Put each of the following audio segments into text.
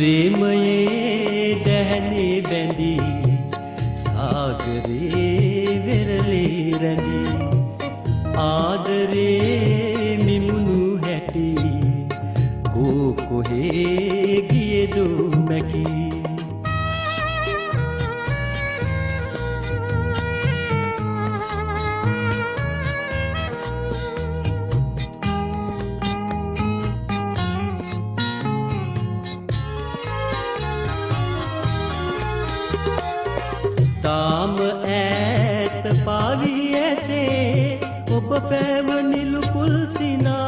ප්‍රේමයේ දැහැනේ බැඳී සාගරේ වෙරළේ රැඳී ආදරේ මිමුණු හැටි කෝ කොහේ ගියදෝ මැකී ताम ऐत पावी ऐसे ඔබ පැවනිලු කුල්සිනා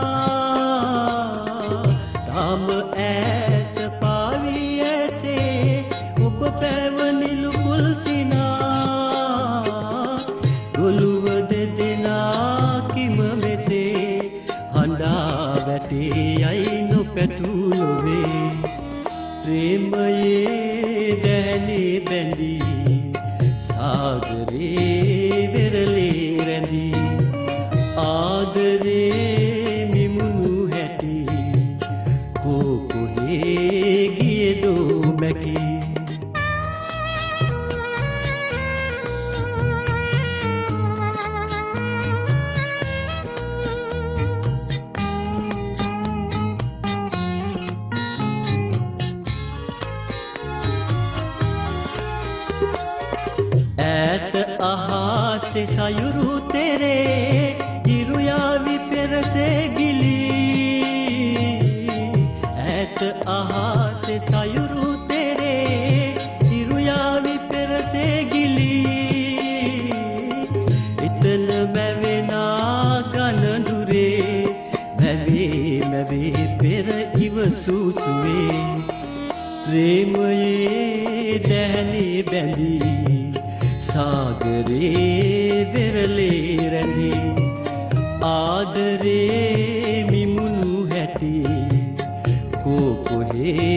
ताम ऐत पावी ऐसे ඔබ පැවනිලු කුල්සිනා ගොළුව දෙදෙනා කිම මෙසේ හඬා වැටේ යයි නොපැතුලොවේ ප්‍රේමයේ දැහැනේ බැඳී ආදරේ වෙරළේ රැඳී ආදරේ මිමුණු හැටි කෝ කොහේ ගියදෝ මැකී से सायुरु तेरे हिरुयावी फिर से गिली ऐत आहा से सायुरु तेरे हिरुयावी फिर से गिली इतन मैवेना गन दुरे मैवे फिर इव सुसुए प्रेम ये दहने बंदी सागरे विरले रंदी आदरे मिमुनु हैती को कोहे